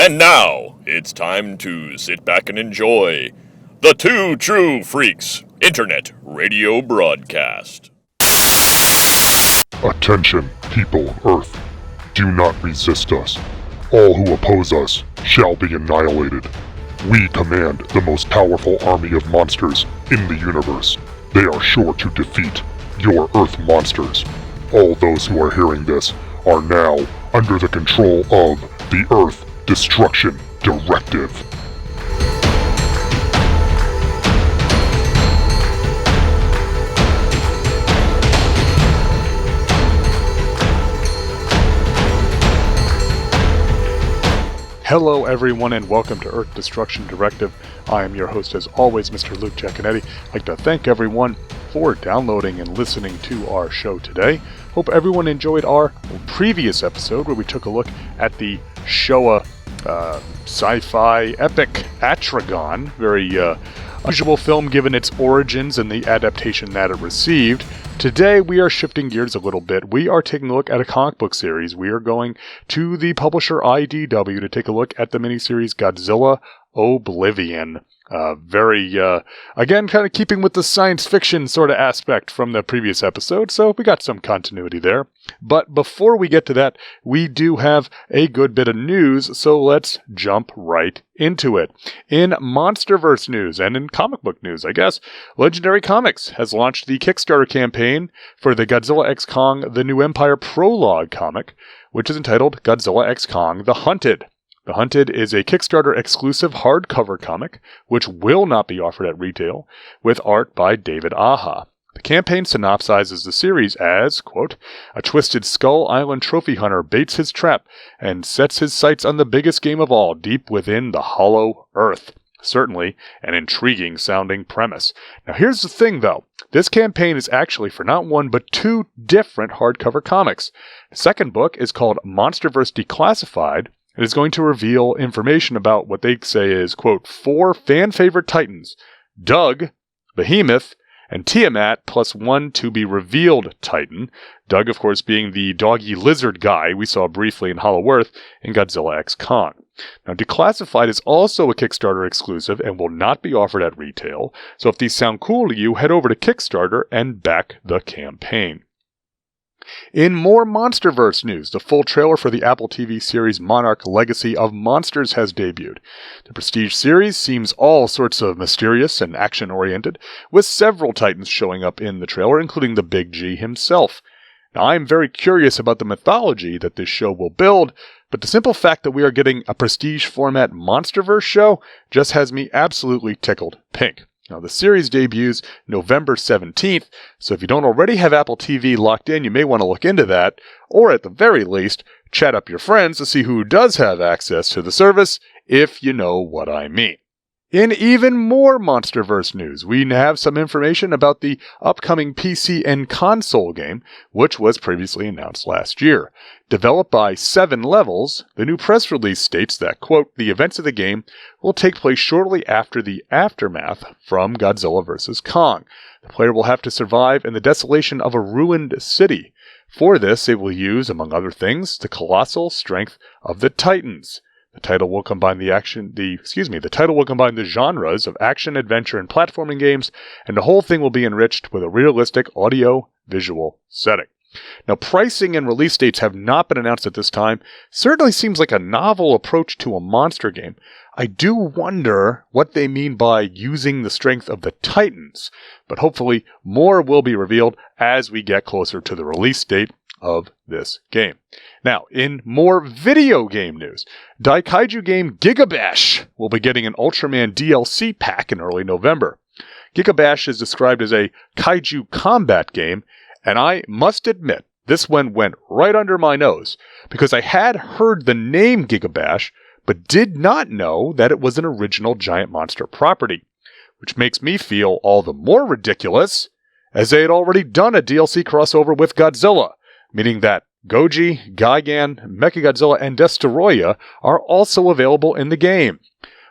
And now, it's time to sit back and enjoy the Two True Freaks Internet Radio Broadcast. Attention, people of Earth. Do not resist us. All who oppose us shall be annihilated. We command the most powerful army of monsters in the universe. They are sure to defeat your Earth monsters. All those who are hearing this are now under the control of the Earth Destruction Directive. Hello everyone and welcome to Earth Destruction Directive. I am your host as always, Mr. Luke Giaconetti. I'd like to thank everyone for downloading and listening to our show today. Hope everyone enjoyed our previous episode where we took a look at the Showa sci-fi epic Atragon. Very unusual film given its origins and the adaptation that it received. Today we are shifting gears a little bit. We are taking a look at a comic book series. We are going to the publisher IDW to take a look at the miniseries Godzilla Oblivion. Again, kind of keeping with the science fiction sort of aspect from the previous episode, so we got some continuity there. But before we get to that, we do have a good bit of news, so let's jump right into it. In Monsterverse news, and in comic book news, I guess, Legendary Comics has launched the Kickstarter campaign for the Godzilla x Kong The New Empire Prologue comic, which is entitled Godzilla x Kong The Hunted. The Hunted is a Kickstarter exclusive hardcover comic, which will not be offered at retail, with art by David Aja. The campaign synopsizes the series as, quote, a twisted Skull Island trophy hunter baits his trap and sets his sights on the biggest game of all deep within the hollow Earth. Certainly an intriguing sounding premise. Now here's the thing though. This campaign is actually for not one but two different hardcover comics. The second book is called Monsterverse Declassified. It is going to reveal information about what they say is, quote, 4 fan-favorite titans, Doug, Behemoth, and Tiamat, plus one to-be-revealed titan. Doug, of course, being the doggy lizard guy we saw briefly in Hollow Earth in Godzilla x Kong. Now, Declassified is also a Kickstarter exclusive and will not be offered at retail, so if these sound cool to you, head over to Kickstarter and back the campaign. In more Monsterverse news, the full trailer for the Apple TV series Monarch Legacy of Monsters has debuted. The prestige series seems all sorts of mysterious and action-oriented, with several titans showing up in the trailer, including the Big G himself. Now, I am very curious about the mythology that this show will build, but the simple fact that we are getting a prestige format Monsterverse show just has me absolutely tickled pink. Now, the series debuts November 17th, so if you don't already have Apple TV locked in, you may want to look into that, or at the very least, chat up your friends to see who does have access to the service, if you know what I mean. In even more Monsterverse news, we have some information about the upcoming PC and console game, which was previously announced last year. Developed by 7 Levels, the new press release states that, quote, the events of the game will take place shortly after the aftermath from Godzilla vs. Kong. The player will have to survive in the desolation of a ruined city. For this, they will use, among other things, the colossal strength of the Titans. The title will combine the genres of action, adventure, and platforming games, and the whole thing will be enriched with a realistic audio-visual setting. Now, pricing and release dates have not been announced at this time. Certainly seems like a novel approach to a monster game. I do wonder what they mean by using the strength of the Titans, but hopefully more will be revealed as we get closer to the release date of this game. Now, in more video game news, Daikaiju game Gigabash will be getting an Ultraman DLC pack in early November. Gigabash is described as a kaiju combat game, and I must admit, this one went right under my nose, because I had heard the name Gigabash, but did not know that it was an original Giant Monster property, which makes me feel all the more ridiculous, as they had already done a DLC crossover with Godzilla, meaning that Goji, Gigan, Mechagodzilla, and Destoroyah are also available in the game.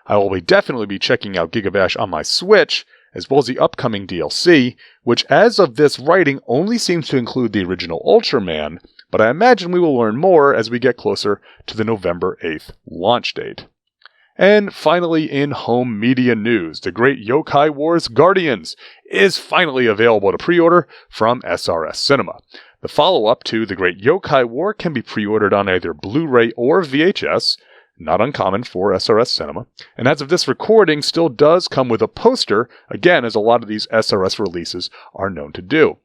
I will definitely be checking out Gigabash on my Switch, as well as the upcoming DLC, which as of this writing only seems to include the original Ultraman, but I imagine we will learn more as we get closer to the November 8th launch date. And finally, in home media news, the Great Yokai Wars Guardians is finally available to pre-order from SRS Cinema. The follow-up to The Great Yokai War can be pre-ordered on either Blu-ray or VHS, not uncommon for SRS Cinema, and as of this recording still does come with a poster, again as a lot of these SRS releases are known to do.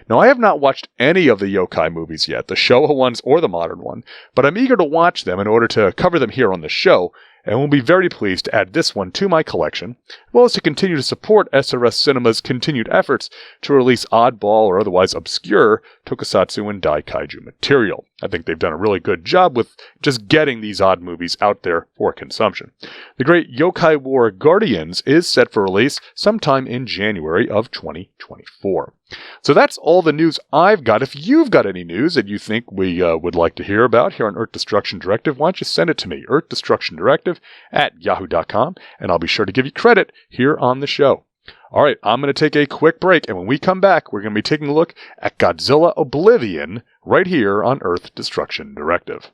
Now I have not watched any of the yokai movies yet, the Showa ones or the modern one, but I'm eager to watch them in order to cover them here on the show, and will be very pleased to add this one to my collection, as well as to continue to support SRS Cinema's continued efforts to release oddball or otherwise obscure tokusatsu and daikaiju material. I think they've done a really good job with just getting these odd movies out there for consumption. The Great Yokai War Guardians is set for release sometime in January of 2024. So that's all the news I've got. If you've got any news that you think we would like to hear about here on Earth Destruction Directive, why don't you send it to me, earthdestructiondirective@yahoo.com, and I'll be sure to give you credit here on the show. All right, I'm going to take a quick break, and when we come back, we're going to be taking a look at Godzilla Oblivion right here on Earth Destruction Directive.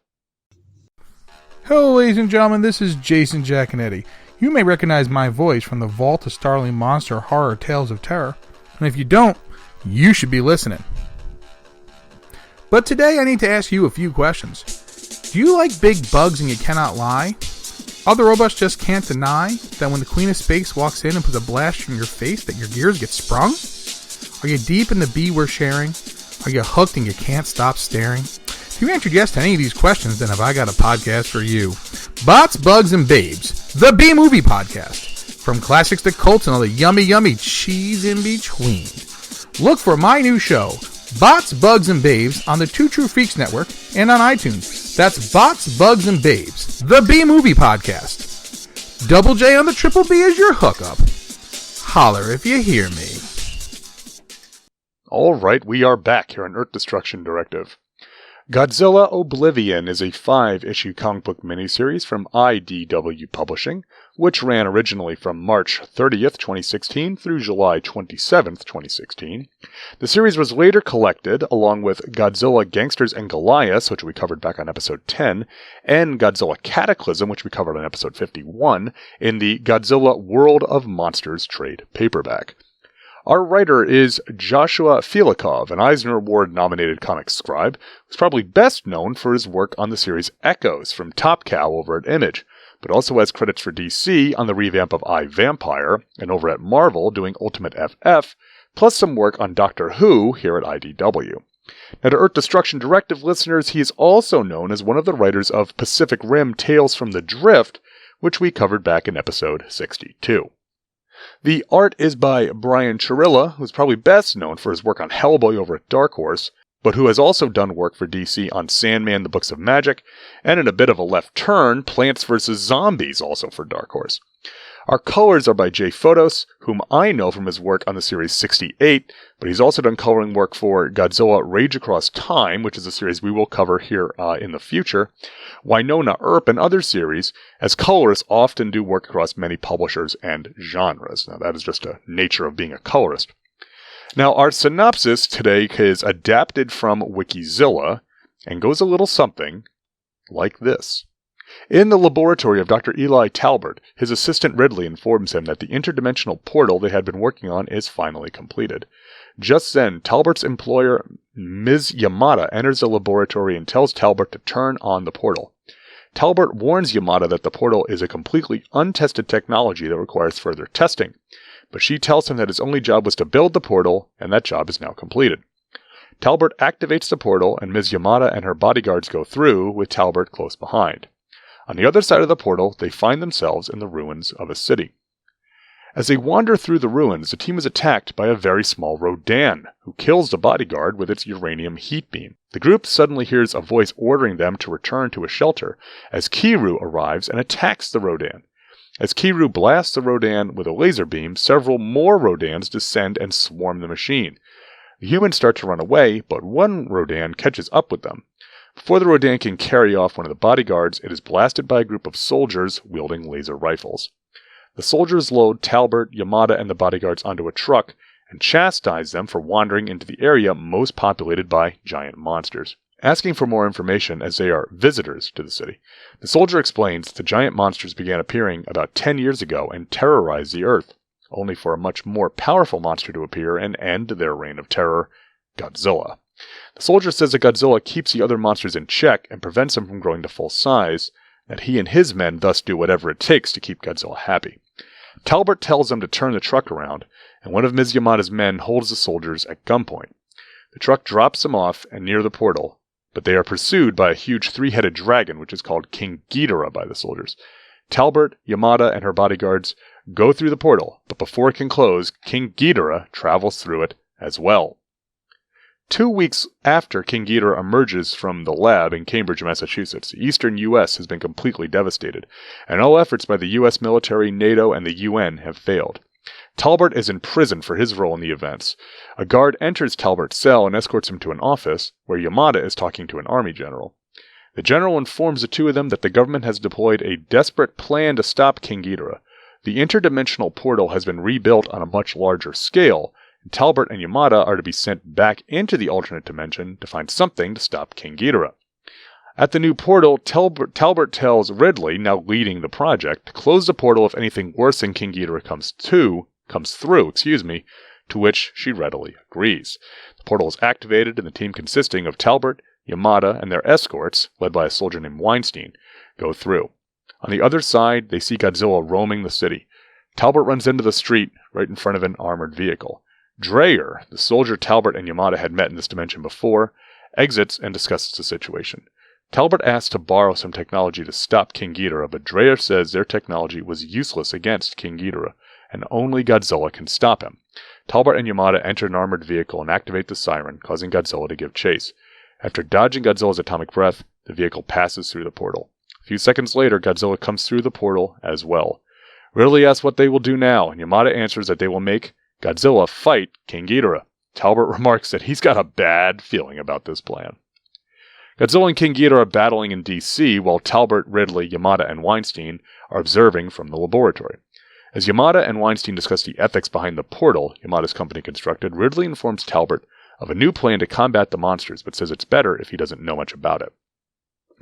Hello, ladies and gentlemen, this is Jason Giaconetti. You may recognize my voice from the Vault of Starling Monster Horror Tales of Terror, and if you don't, you should be listening. But today I need to ask you a few questions. Do you like big bugs and you cannot lie? Other robots just can't deny that when the Queen of Space walks in and puts a blast in your face that your gears get sprung? Are you deep in the bee we're sharing? Are you hooked and you can't stop staring? If you answered yes to any of these questions, then have I got a podcast for you. Bots, Bugs, and Babes, the B-Movie Podcast. From classics to cults and all the yummy, yummy cheese in between. Look for my new show, Bots, Bugs, and Babes, on the Two True Freaks Network and on iTunes. That's Bots, Bugs, and Babes, the B-Movie Podcast. Double J on the Triple B is your hookup. Holler if you hear me. All right, we are back here on Earth Destruction Directive. Godzilla Oblivion is a 5-issue comic book miniseries from IDW Publishing, which ran originally from March 30th, 2016 through July 27th, 2016. The series was later collected along with Godzilla Gangsters and Goliaths, which we covered back on episode 10, and Godzilla Cataclysm, which we covered on episode 51, in the Godzilla World of Monsters trade paperback. Our writer is Joshua Filikov, an Eisner Award-nominated comic scribe, who's probably best known for his work on the series Echoes from Top Cow over at Image, but also has credits for DC on the revamp of I, Vampire, and over at Marvel doing Ultimate FF, plus some work on Doctor Who here at IDW. Now, to Earth Destruction Directive listeners, he is also known as one of the writers of Pacific Rim Tales from the Drift, which we covered back in episode 62. The art is by Brian Chirilla, who's probably best known for his work on Hellboy over at Dark Horse, but who has also done work for DC on Sandman, The Books of Magic, and in a bit of a left turn, Plants vs. Zombies, also for Dark Horse. Our colors are by Jay Fotos, whom I know from his work on the series 68, but he's also done coloring work for Godzilla Rage Across Time, which is a series we will cover here in the future, Winona Earp, and other series, as colorists often do work across many publishers and genres. Now, that is just a nature of being a colorist. Now, our synopsis today is adapted from Wikizilla and goes a little something like this. In the laboratory of Dr. Eli Talbert, his assistant Ridley informs him that the interdimensional portal they had been working on is finally completed. Just then, Talbert's employer, Ms. Yamada, enters the laboratory and tells Talbert to turn on the portal. Talbert warns Yamada that the portal is a completely untested technology that requires further testing, but she tells him that his only job was to build the portal, and that job is now completed. Talbert activates the portal, and Ms. Yamada and her bodyguards go through, with Talbert close behind. On the other side of the portal, they find themselves in the ruins of a city. As they wander through the ruins, the team is attacked by a very small Rodan, who kills the bodyguard with its uranium heat beam. The group suddenly hears a voice ordering them to return to a shelter, as Kiru arrives and attacks the Rodan. As Kiru blasts the Rodan with a laser beam, several more Rodans descend and swarm the machine. The humans start to run away, but one Rodan catches up with them. Before the Rodan can carry off one of the bodyguards, it is blasted by a group of soldiers wielding laser rifles. The soldiers load Talbert, Yamada, and the bodyguards onto a truck and chastise them for wandering into the area most populated by giant monsters. asking for more information as they are visitors to the city. The soldier explains that the giant monsters began appearing about 10 years ago and terrorized the Earth, only for a much more powerful monster to appear and end their reign of terror, Godzilla. The soldier says that Godzilla keeps the other monsters in check and prevents them from growing to full size, that he and his men thus do whatever it takes to keep Godzilla happy. Talbot tells them to turn the truck around, and one of Ms. Yamada's men holds the soldiers at gunpoint. The truck drops them off and near the portal, but they are pursued by a huge three-headed dragon, which is called King Ghidorah by the soldiers. Talbot, Yamada, and her bodyguards go through the portal, but before it can close, King Ghidorah travels through it as well. 2 weeks after King Ghidorah emerges from the lab in Cambridge, Massachusetts, the eastern U.S. has been completely devastated, and all efforts by the U.S. military, NATO, and the UN have failed. Talbot is in prison for his role in the events. A guard enters Talbot's cell and escorts him to an office, where Yamada is talking to an army general. The general informs the two of them that the government has deployed a desperate plan to stop King Ghidorah. The interdimensional portal has been rebuilt on a much larger scale, and Talbot and Yamada are to be sent back into the alternate dimension to find something to stop King Ghidorah. At the new portal, Talbot tells Ridley, now leading the project, to close the portal if anything worse than King Ghidorah comes through, to which she readily agrees. The portal is activated, and the team consisting of Talbot, Yamada, and their escorts, led by a soldier named Weinstein, go through. On the other side, they see Godzilla roaming the city. Talbot runs into the street right in front of an armored vehicle. Dreyer, the soldier Talbot and Yamada had met in this dimension before, exits and discusses the situation. Talbot asks to borrow some technology to stop King Ghidorah, but Dreyer says their technology was useless against King Ghidorah, and only Godzilla can stop him. Talbot and Yamada enter an armored vehicle and activate the siren, causing Godzilla to give chase. After dodging Godzilla's atomic breath, the vehicle passes through the portal. A few seconds later, Godzilla comes through the portal as well. Ridley asks what they will do now, and Yamada answers that they will make Godzilla fight King Ghidorah. Talbot remarks that he's got a bad feeling about this plan. Godzilla and King Ghidorah are battling in D.C., while Talbot, Ridley, Yamada, and Weinstein are observing from the laboratory. As Yamada and Weinstein discuss the ethics behind the portal Yamada's company constructed, Ridley informs Talbot of a new plan to combat the monsters, but says it's better if he doesn't know much about it.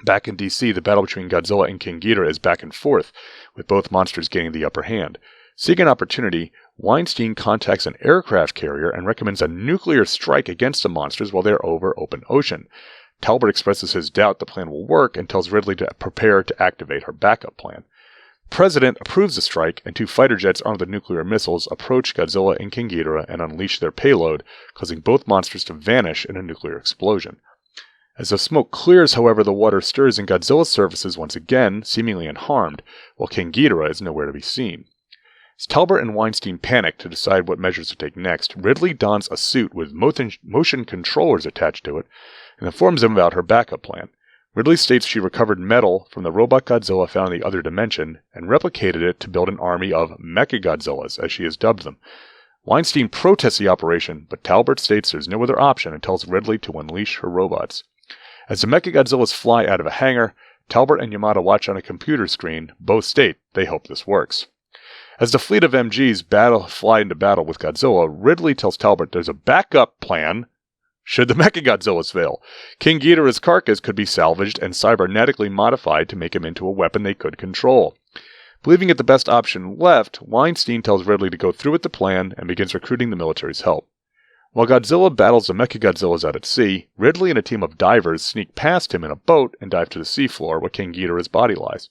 Back in D.C., the battle between Godzilla and King Ghidorah is back and forth, with both monsters gaining the upper hand. Seeking an opportunity, Weinstein contacts an aircraft carrier and recommends a nuclear strike against the monsters while they are over open ocean. Talbot expresses his doubt the plan will work and tells Ridley to prepare to activate her backup plan. The President approves the strike, and 2 fighter jets armed with nuclear missiles approach Godzilla and King Ghidorah and unleash their payload, causing both monsters to vanish in a nuclear explosion. As the smoke clears, however, the water stirs and Godzilla surfaces once again, seemingly unharmed, while King Ghidorah is nowhere to be seen. As Talbot and Weinstein panic to decide what measures to take next, Ridley dons a suit with motion controllers attached to it and informs them about her backup plan. Ridley states she recovered metal from the robot Godzilla found in the other dimension and replicated it to build an army of Mechagodzillas, as she has dubbed them. Weinstein protests the operation, but Talbot states there's no other option and tells Ridley to unleash her robots. As the Mechagodzillas fly out of a hangar, Talbot and Yamada watch on a computer screen. Both state they hope this works. As the fleet of MGs fly into battle with Godzilla, Ridley tells Talbot there's a backup plan should the Mechagodzillas fail. King Ghidorah's carcass could be salvaged and cybernetically modified to make him into a weapon they could control. Believing it the best option left, Weinstein tells Ridley to go through with the plan and begins recruiting the military's help. While Godzilla battles the Mechagodzillas out at sea, Ridley and a team of divers sneak past him in a boat and dive to the seafloor where King Ghidorah's body lies.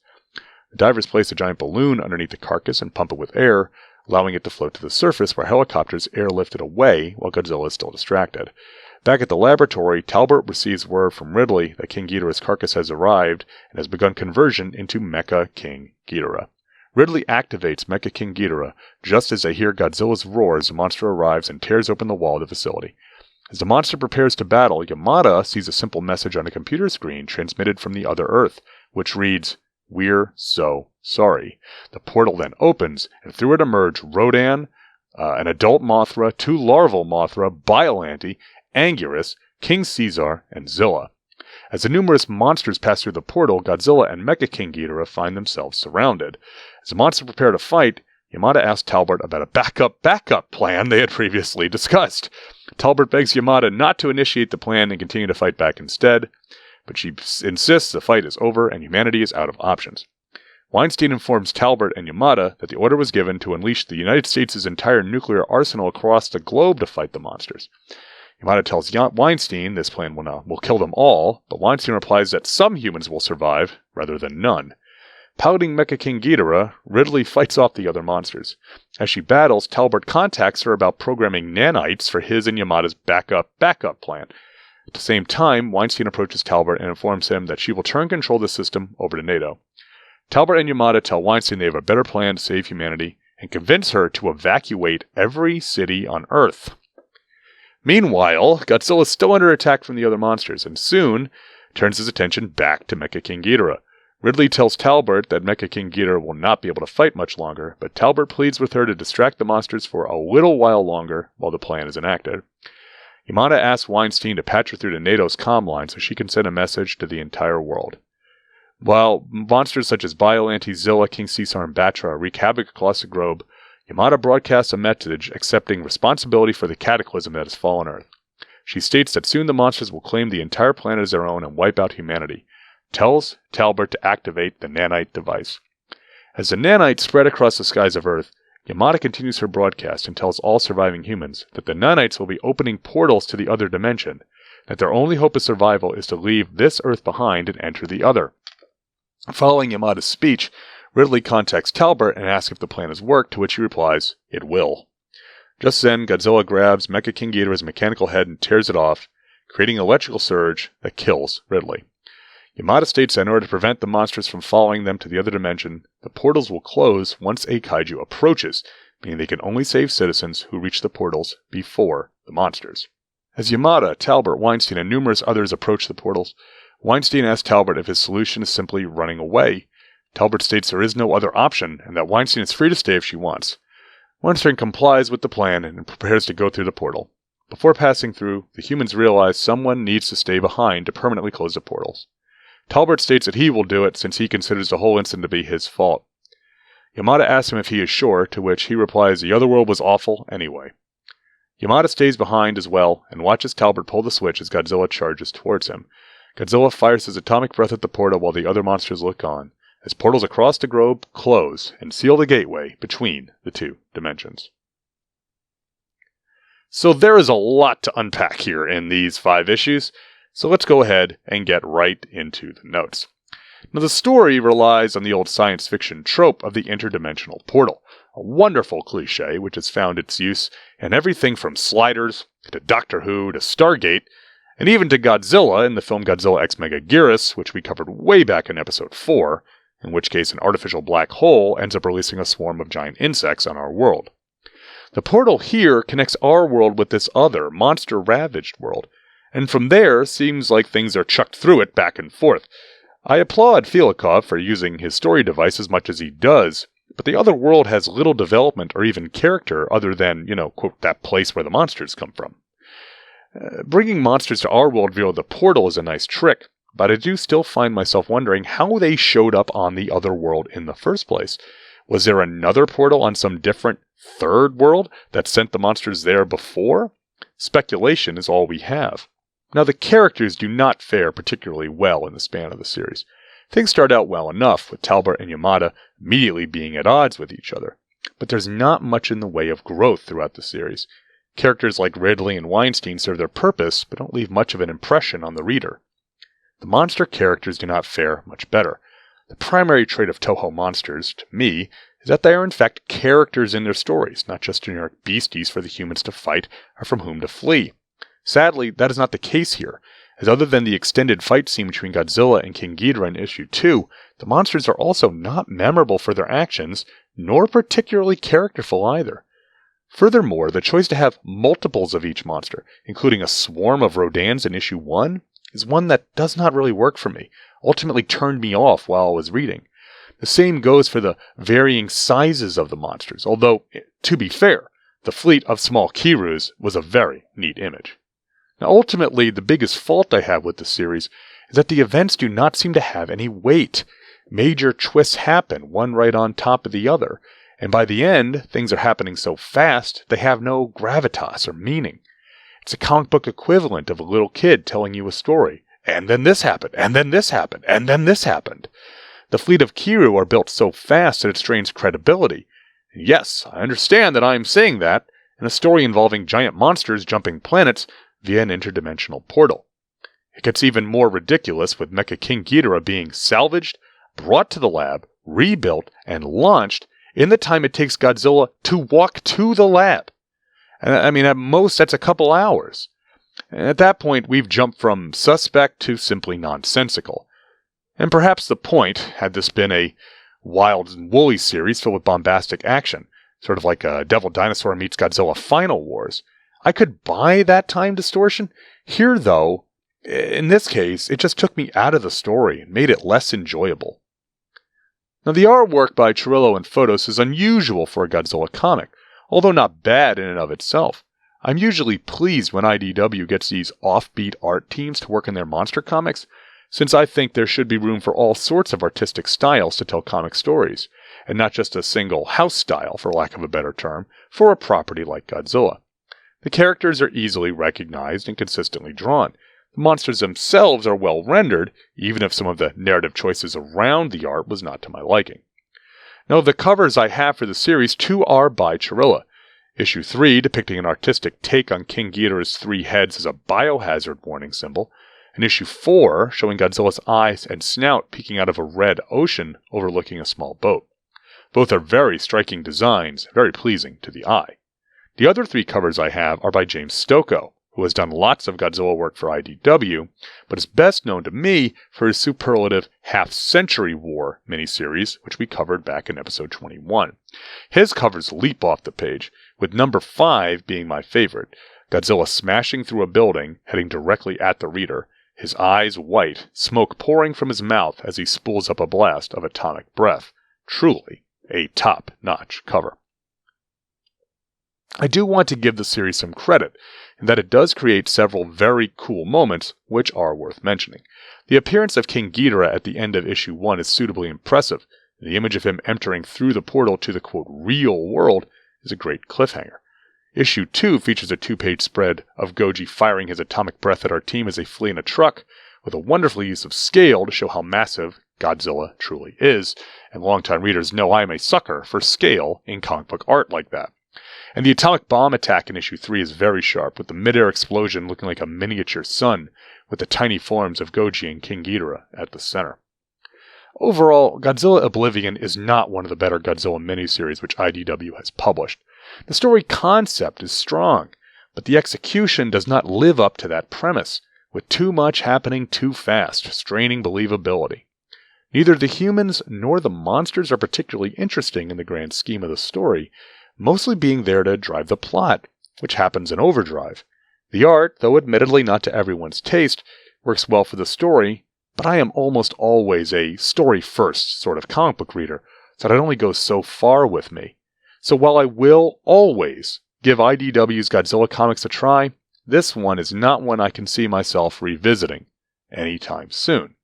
The divers place a giant balloon underneath the carcass and pump it with air, allowing it to float to the surface where helicopters airlift it away while Godzilla is still distracted. Back at the laboratory, Talbot receives word from Ridley that King Ghidorah's carcass has arrived and has begun conversion into Mecha King Ghidorah. Ridley activates Mecha King Ghidorah just as they hear Godzilla's roar as the monster arrives and tears open the wall of the facility. As the monster prepares to battle, Yamada sees a simple message on a computer screen transmitted from the other Earth, which reads, "We're so sorry." The portal then opens, and through it emerge Rodan, an adult Mothra, 2 larval Mothra, Biollante, Anguirus, King Caesar, and Zilla. As the numerous monsters pass through the portal, Godzilla and Mecha King Ghidorah find themselves surrounded. As the monsters prepare to fight, Yamada asks Talbot about a backup plan they had previously discussed. Talbot begs Yamada not to initiate the plan and continue to fight back instead, but she insists the fight is over and humanity is out of options. Weinstein informs Talbot and Yamada that the order was given to unleash the United States' entire nuclear arsenal across the globe to fight the monsters. Yamada tells Weinstein this plan will kill them all, but Weinstein replies that some humans will survive, rather than none. Pouting Mecha King Ghidorah, Ridley fights off the other monsters. As she battles, Talbot contacts her about programming nanites for his and Yamada's backup plan. At the same time, Weinstein approaches Talbot and informs him that she will turn control of the system over to NATO. Talbot and Yamada tell Weinstein they have a better plan to save humanity and convince her to evacuate every city on Earth. Meanwhile, Godzilla is still under attack from the other monsters and soon turns his attention back to Mecha King Ghidorah. Ridley tells Talbot that Mecha King Ghidorah will not be able to fight much longer, but Talbot pleads with her to distract the monsters for a little while longer while the plan is enacted. Yamada asks Weinstein to patch her through to NATO's comm line so she can send a message to the entire world. While monsters such as Biollante, Zilla, King Caesar, and Batra wreak havoc across the globe, Yamada broadcasts a message accepting responsibility for the cataclysm that has fallen Earth. She states that soon the monsters will claim the entire planet as their own and wipe out humanity. Tells Talbot to activate the nanite device. As the nanites spread across the skies of Earth, Yamada continues her broadcast and tells all surviving humans that the nanites will be opening portals to the other dimension, that their only hope of survival is to leave this Earth behind and enter the other. Following Yamada's speech, Ridley contacts Talbot and asks if the plan has worked, to which he replies, "It will." Just then, Godzilla grabs Mecha King Ghidorah's mechanical head and tears it off, creating an electrical surge that kills Ridley. Yamada states that in order to prevent the monsters from following them to the other dimension, the portals will close once a kaiju approaches, meaning they can only save citizens who reach the portals before the monsters. As Yamada, Talbot, Weinstein, and numerous others approach the portals, Weinstein asks Talbot if his solution is simply running away. Talbot states there is no other option, and that Weinstein is free to stay if she wants. Weinstein complies with the plan and prepares to go through the portal. Before passing through, the humans realize someone needs to stay behind to permanently close the portals. Talbot states that he will do it since he considers the whole incident to be his fault. Yamada asks him if he is sure, to which he replies the other world was awful anyway. Yamada stays behind as well and watches Talbot pull the switch as Godzilla charges towards him. Godzilla fires his atomic breath at the portal while the other monsters look on, as portals across the globe close and seal the gateway between the two dimensions. So there is a lot to unpack here in these 5 issues, so let's go ahead and get right into the notes. Now, the story relies on the old science fiction trope of the interdimensional portal, a wonderful cliche which has found its use in everything from Sliders to Doctor Who to Stargate, and even to Godzilla in the film Godzilla X Megaguirus, which we covered way back in episode 4, in which case an artificial black hole ends up releasing a swarm of giant insects on our world. The portal here connects our world with this other, monster-ravaged world, and from there, seems like things are chucked through it back and forth. I applaud Filikov for using his story device as much as he does, but the other world has little development or even character other than, quote, that place where the monsters come from. Bringing monsters to our world via the portal is a nice trick, but I do still find myself wondering how they showed up on the other world in the first place. Was there another portal on some different third world that sent the monsters there before? Speculation is all we have. Now, the characters do not fare particularly well in the span of the series. Things start out well enough, with Talbot and Yamada immediately being at odds with each other, but there's not much in the way of growth throughout the series. Characters like Ridley and Weinstein serve their purpose, but don't leave much of an impression on the reader. The monster characters do not fare much better. The primary trait of Toho monsters, to me, is that they are in fact characters in their stories, not just generic beasties for the humans to fight or from whom to flee. Sadly, that is not the case here, as other than the extended fight scene between Godzilla and King Ghidorah in issue 2, the monsters are also not memorable for their actions, nor particularly characterful either. Furthermore, the choice to have multiples of each monster, including a swarm of Rodans in issue 1, is one that does not really work for me, ultimately turned me off while I was reading. The same goes for the varying sizes of the monsters, although, to be fair, the fleet of small Kirus was a very neat image. Now, ultimately, the biggest fault I have with the series is that the events do not seem to have any weight. Major twists happen, one right on top of the other, and by the end, things are happening so fast, they have no gravitas or meaning. It's a comic book equivalent of a little kid telling you a story. And then this happened, and then this happened, and then this happened. The fleet of Kiru are built so fast that it strains credibility. And yes, I understand that I am saying that in a story involving giant monsters jumping planets via an interdimensional portal. It gets even more ridiculous with Mecha King Ghidorah being salvaged, brought to the lab, rebuilt, and launched in the time it takes Godzilla to walk to the lab. I mean, at most, that's a couple hours. And at that point, we've jumped from suspect to simply nonsensical. And perhaps the point, had this been a wild and woolly series filled with bombastic action, sort of like a Devil Dinosaur meets Godzilla Final Wars, I could buy that time distortion. Here, though, in this case, it just took me out of the story and made it less enjoyable. Now, the artwork by Chirillo and Photos is unusual for a Godzilla comic, although not bad in and of itself. I'm usually pleased when IDW gets these offbeat art teams to work in their monster comics, since I think there should be room for all sorts of artistic styles to tell comic stories, and not just a single house style, for lack of a better term, for a property like Godzilla. The characters are easily recognized and consistently drawn. The monsters themselves are well rendered, even if some of the narrative choices around the art was not to my liking. Now, the covers I have for the series, 2 are by Chirillo. Issue 3, depicting an artistic take on King Ghidorah's 3 heads as a biohazard warning symbol, and Issue 4, showing Godzilla's eyes and snout peeking out of a red ocean overlooking a small boat. Both are very striking designs, very pleasing to the eye. The other 3 covers I have are by James Stokoe, who has done lots of Godzilla work for IDW, but is best known to me for his superlative Half-Century War miniseries, which we covered back in episode 21. His covers leap off the page, with number 5 being my favorite, Godzilla smashing through a building, heading directly at the reader, his eyes white, smoke pouring from his mouth as he spools up a blast of atomic breath. Truly a top-notch cover. I do want to give the series some credit, in that it does create several very cool moments, which are worth mentioning. The appearance of King Ghidorah at the end of Issue 1 is suitably impressive. The image of him entering through the portal to the, quote, real world is a great cliffhanger. Issue 2 features a 2-page spread of Goji firing his atomic breath at our team as they flee in a truck, with a wonderful use of scale to show how massive Godzilla truly is, and longtime readers know I am a sucker for scale in comic book art like that. And the atomic bomb attack in Issue 3 is very sharp, with the mid-air explosion looking like a miniature sun, with the tiny forms of Goji and King Ghidorah at the center. Overall, Godzilla Oblivion is not one of the better Godzilla miniseries which IDW has published. The story concept is strong, but the execution does not live up to that premise, with too much happening too fast, straining believability. Neither the humans nor the monsters are particularly interesting in the grand scheme of the story, mostly being there to drive the plot, which happens in overdrive. The art, though admittedly not to everyone's taste, works well for the story, but I am almost always a story-first sort of comic book reader, so that only goes so far with me. So while I will always give IDW's Godzilla comics a try, this one is not one I can see myself revisiting anytime soon.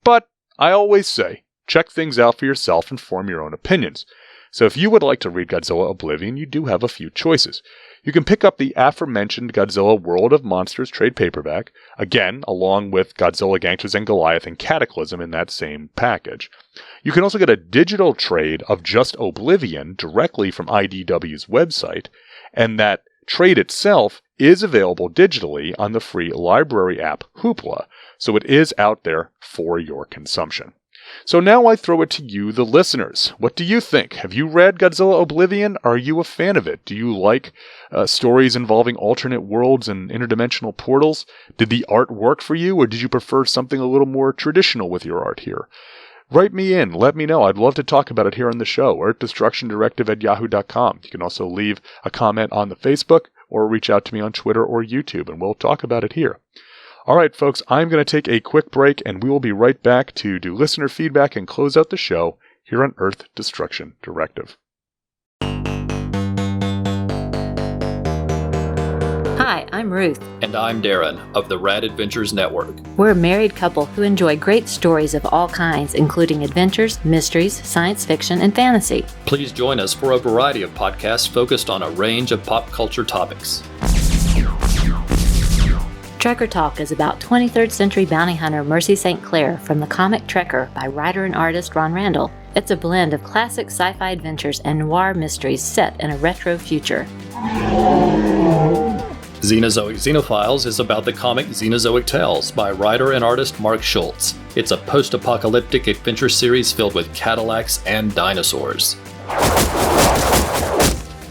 But I always say, check things out for yourself and form your own opinions. So if you would like to read Godzilla Oblivion, you do have a few choices. You can pick up the aforementioned Godzilla World of Monsters trade paperback, again, along with Godzilla, Gangsters, and Goliath and Cataclysm in that same package. You can also get a digital trade of just Oblivion directly from IDW's website, and that trade itself is available digitally on the free library app Hoopla, so it is out there for your consumption. So now I throw it to you, the listeners. What do you think? Have you read Godzilla Oblivion? Are you a fan of it? Do you like stories involving alternate worlds and interdimensional portals? Did the art work for you, or did you prefer something a little more traditional with your art here? Write me in. Let me know. I'd love to talk about it here on the show. Earth Destruction Directive at yahoo.com. You can also leave a comment on the Facebook or reach out to me on Twitter or YouTube, and we'll talk about it here. All right, folks, I'm going to take a quick break, and we will be right back to do listener feedback and close out the show here on Earth Destruction Directive. Hi, I'm Ruth. And I'm Darren of the Rad Adventures Network. We're a married couple who enjoy great stories of all kinds, including adventures, mysteries, science fiction, and fantasy. Please join us for a variety of podcasts focused on a range of pop culture topics. Trekker Talk is about 23rd century bounty hunter Mercy St. Clair from the comic Trekker by writer and artist Ron Randall. It's a blend of classic sci-fi adventures and noir mysteries set in a retro future. Xenozoic Xenophiles is about the comic Xenozoic Tales by writer and artist Mark Schultz. It's a post-apocalyptic adventure series filled with Cadillacs and dinosaurs.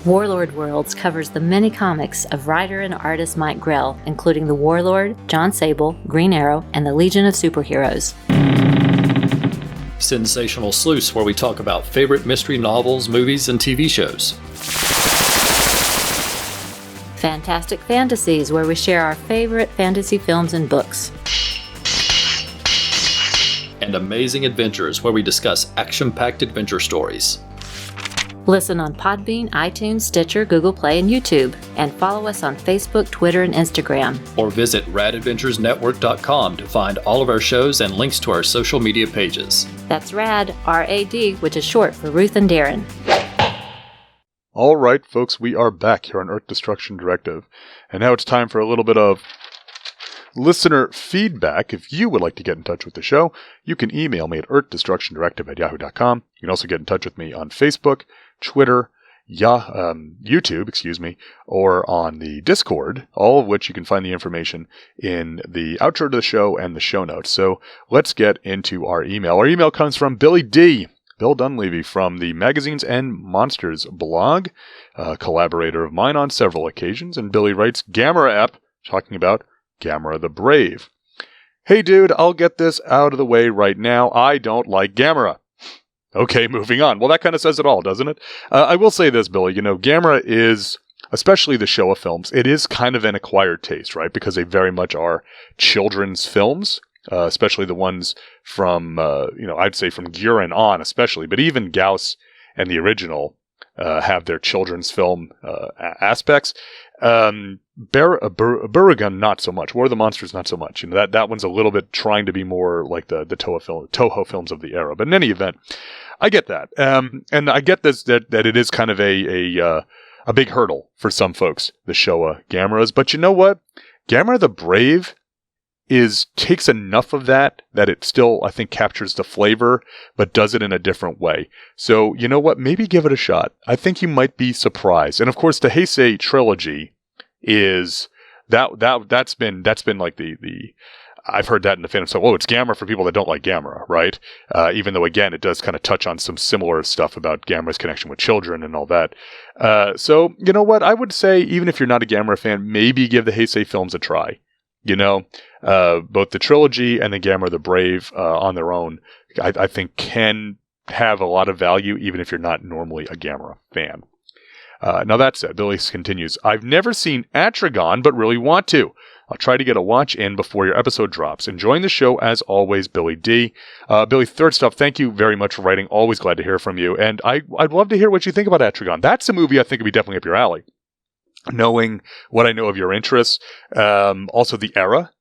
Warlord Worlds covers the many comics of writer and artist Mike Grell, including The Warlord, John Sable, Green Arrow, and the Legion of Superheroes. Sensational Sleuths, where we talk about favorite mystery novels, movies, and TV shows. Fantastic Fantasies, where we share our favorite fantasy films and books. And Amazing Adventures, where we discuss action-packed adventure stories. Listen on Podbean, iTunes, Stitcher, Google Play, and YouTube. And follow us on Facebook, Twitter, and Instagram. Or visit radadventuresnetwork.com to find all of our shows and links to our social media pages. That's RAD, R-A-D, which is short for Ruth and Darren. All right, folks, we are back here on Earth Destruction Directive. And now it's time for a little bit of listener feedback. If you would like to get in touch with the show, you can email me at earthdestructiondirective@yahoo.com. You can also get in touch with me on Facebook, Twitter, YouTube, or on the Discord, all of which you can find the information in the outro to the show and the show notes. So let's get into our email. Our email comes from Billy D. Bill Dunleavy from the Magazines and Monsters blog, a collaborator of mine on several occasions, and Billy writes, Gamera app, talking about Gamera the Brave. Hey dude, I'll get this out of the way right now. I don't like Gamera. Okay, moving on. Well, that kind of says it all, doesn't it? I will say this, Billy. Gamera is, especially the Showa films, it is kind of an acquired taste, right? Because they very much are children's films, especially the ones from, I'd say from Guren on especially. But even Gauss and the original have their children's film aspects. Burrigan, not so much. War of the Monsters, not so much. That one's a little bit trying to be more like the Toho films of the era. But in any event, I get that. And I get this, that it is kind of a big hurdle for some folks, the Showa Gameras. But you know what? Gamera the Brave takes enough of that it still, I think, captures the flavor, but does it in a different way. So, you know what? Maybe give it a shot. I think you might be surprised. And of course, the Heisei trilogy is that's been like the I've heard that in the fandom. So, it's Gamera for people that don't like Gamera, right? Even though, again, it does kind of touch on some similar stuff about Gamera's connection with children and all that. So, you know what? I would say, even if you're not a Gamera fan, maybe give the Heisei films a try. Both the trilogy and the Gamera the Brave on their own, I think can have a lot of value, even if you're not normally a Gamera fan. Now that said, Billy continues, I've never seen Atragon, but really want to. I'll try to get a watch in before your episode drops. Enjoying the show as always, Billy D. Billy, third stuff, thank you very much for writing. Always glad to hear from you. And I'd love to hear what you think about Atragon. That's a movie I think would be definitely up your alley. Knowing what I know of your interests, also the era,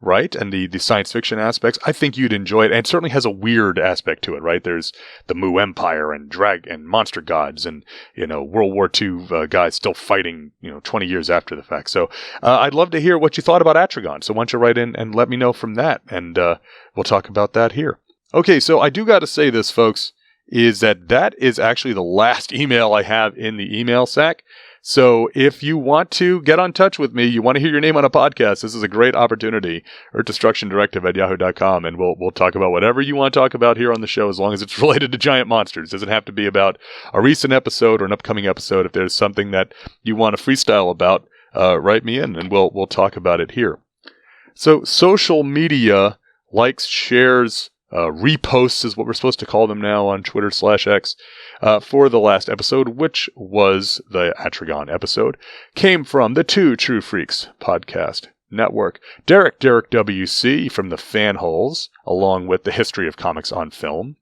right? And the science fiction aspects, I think you'd enjoy it. And it certainly has a weird aspect to it, right? There's the Mu Empire and and monster gods and, World War II guys still fighting, 20 years after the fact. So I'd love to hear what you thought about Atragon. So why don't you write in and let me know from that? And we'll talk about that here. Okay, so I do got to say this, folks, is that is actually the last email I have in the email sack. So if you want to get on touch with me, you want to hear your name on a podcast, this is a great opportunity. Earth-Destruction-Directive@yahoo.com, and we'll talk about whatever you want to talk about here on the show, as long as it's related to giant monsters. It doesn't have to be about a recent episode or an upcoming episode. If there's something that you want to freestyle about, write me in, and we'll talk about it here. So social media likes, shares, reposts is what we're supposed to call them now on Twitter/X, for the last episode, which was the Atragon episode, came from the Two True Freaks podcast network. Derek WC from the Fanholes, along with the History of Comics on Film,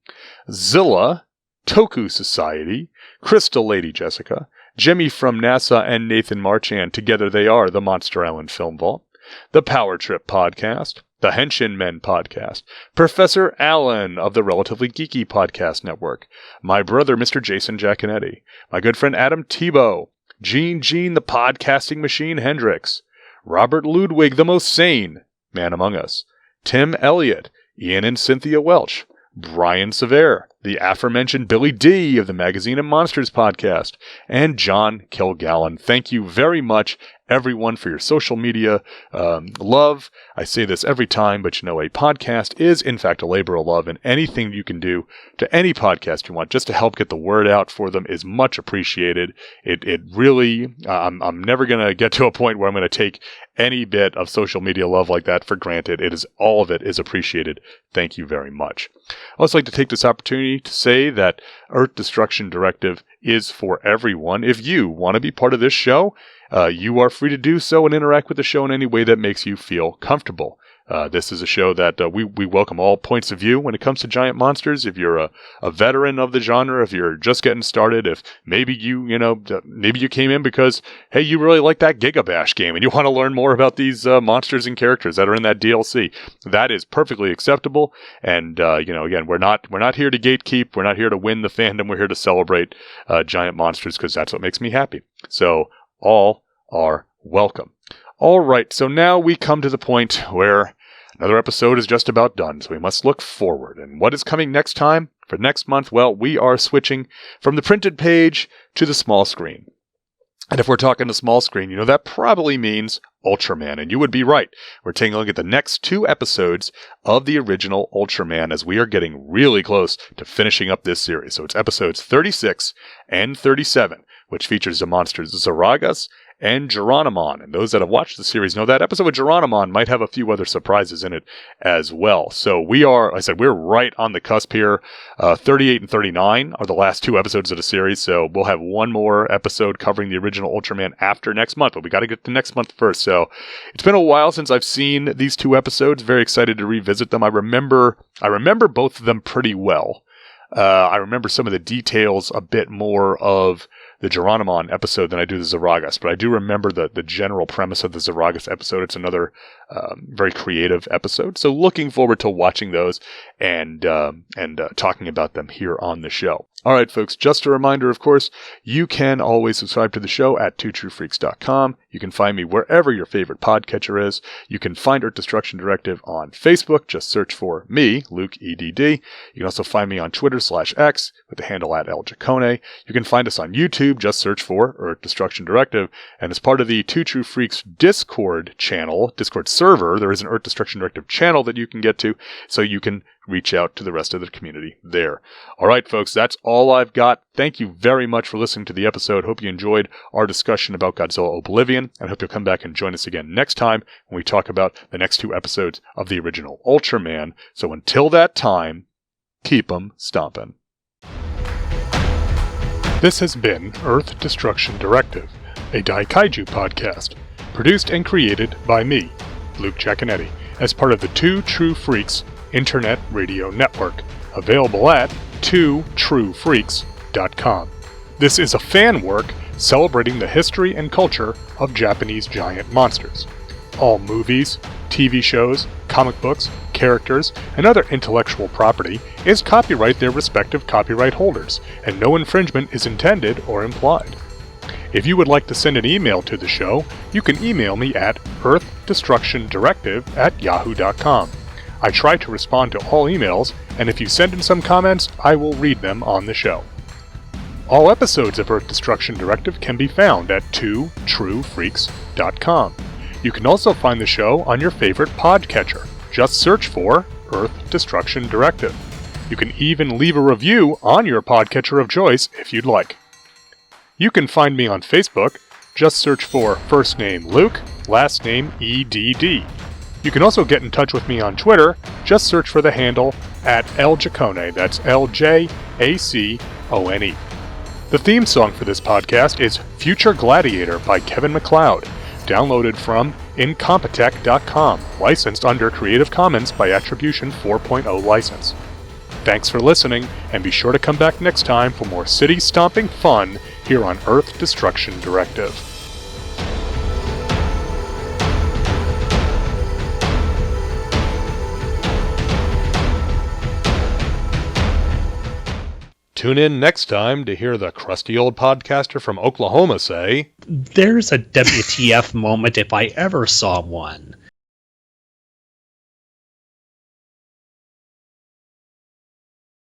Zilla, Toku Society, Crystal Lady Jessica, Jimmy from NASA, and Nathan Marchand. Together they are the Monster Island Film Vault, the Power Trip podcast, the Henshin Men podcast, Professor Allen of the Relatively Geeky podcast network, my brother Mr. Jason Giaconetti, my good friend Adam Tebow, Gene the Podcasting Machine Hendricks, Robert Ludwig, the most sane man among us, Tim Elliott, Ian and Cynthia Welch, Brian Sever, the aforementioned Billy D of the Magazine of Monsters podcast, and John Kilgallen. Thank you very much, everyone, for your social media love. I say this every time, but a podcast is, in fact, a labor of love, and anything you can do to any podcast you want just to help get the word out for them is much appreciated. It really, I'm never going to get to a point where I'm going to take any bit of social media love like that for granted. All of it is appreciated. Thank you very much. I'd also like to take this opportunity to say that Earth Destruction Directive is for everyone. If you want to be part of this show, you are free to do so and interact with the show in any way that makes you feel comfortable. This is a show that we welcome all points of view when it comes to giant monsters. If you're a veteran of the genre, if you're just getting started, if maybe maybe you came in because, hey, you really like that Gigabash game and you want to learn more about these monsters and characters that are in that DLC, that is perfectly acceptable. And again, we're not here to gatekeep. We're not here to win the fandom. We're here to celebrate giant monsters because that's what makes me happy. So all are welcome. All right, so now we come to the point where another episode is just about done, so we must look forward. And what is coming next time? For next month, well, we are switching from the printed page to the small screen. And if we're talking the small screen, that probably means Ultraman. And you would be right. We're taking a look at the next 2 episodes of the original Ultraman as we are getting really close to finishing up this series. So it's episodes 36 and 37, which features the monsters Zaragas and Geronimon. And those that have watched the series know that episode with Geronimon might have a few other surprises in it as well. So we're right on the cusp here. 38 and 39 are the last 2 episodes of the series. So we'll have one more episode covering the original Ultraman after next month. But we got to get to next month first. So it's been a while since I've seen these 2 episodes. Very excited to revisit them. I remember both of them pretty well. I remember some of the details a bit more of the Geronimon episode than I do the Zaragas, but I do remember the general premise of the Zaragas episode. It's another very creative episode. So looking forward to watching those and talking about them here on the show. All right, folks, just a reminder, of course, you can always subscribe to the show at twotruefreaks.com. You can find me wherever your favorite podcatcher is. You can find Earth Destruction Directive on Facebook. Just search for me, Luke EDD. You can also find me on Twitter/X with the handle @LJacone. You can find us on YouTube. Just search for Earth Destruction Directive. And as part of the Two True Freaks Discord server, there is an Earth Destruction Directive channel that you can get to, so you can reach out to the rest of the community there. All right, folks, that's all I've got. Thank you very much for listening to the episode. Hope you enjoyed our discussion about Godzilla Oblivion, and hope you'll come back and join us again next time when we talk about the next 2 episodes of the original Ultraman. So until that time, keep 'em stompin'. This has been Earth Destruction Directive, a Daikaiju podcast, produced and created by me, Luke Giaconetti, as part of the Two True Freaks Internet Radio Network, available at twotruefreaks.com. This is a fan work celebrating the history and culture of Japanese giant monsters. All movies, TV shows, comic books, characters, and other intellectual property is copyright their respective copyright holders, and no infringement is intended or implied. If you would like to send an email to the show, you can email me at earthdestructiondirective@yahoo.com. I try to respond to all emails, and if you send in some comments, I will read them on the show. All episodes of Earth Destruction Directive can be found at twotruefreaks.com. You can also find the show on your favorite podcatcher. Just search for Earth Destruction Directive. You can even leave a review on your podcatcher of choice if you'd like. You can find me on Facebook. Just search for first name Luke, last name EDD. You can also get in touch with me on Twitter. Just search for the handle @LJacone. That's LJACONE. The theme song for this podcast is Future Gladiator by Kevin MacLeod, downloaded from Incompetech.com, licensed under Creative Commons by Attribution 4.0 license. Thanks for listening, and be sure to come back next time for more city-stomping fun here on Earth Destruction Directive. Tune in next time to hear the crusty old podcaster from Oklahoma say, There's a WTF moment if I ever saw one.